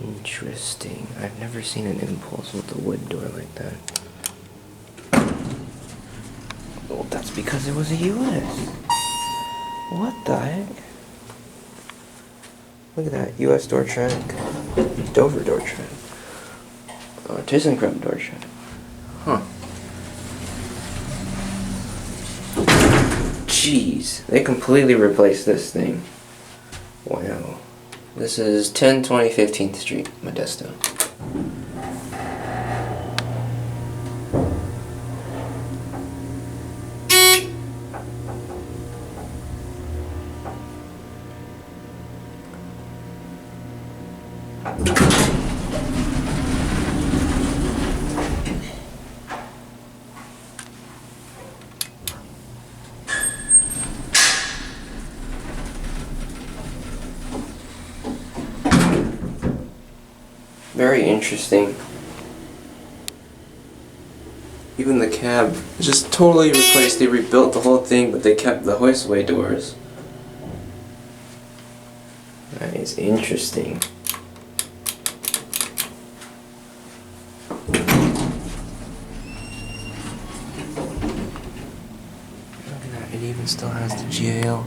Interesting. I've never seen an impulse with a wood door like that. Well, that's because it was a US. What the heck? Look at that. US door track. Dover door track. Oh, ThyssenKrupp door track. Huh. Jeez. They completely replaced this thing. Wow. This is 1020 15th Street, Modesto. Very interesting. Even the cab just totally replaced. They rebuilt the whole thing, but they kept the hoistway doors. That is interesting. Look at that, it even still has the GAL.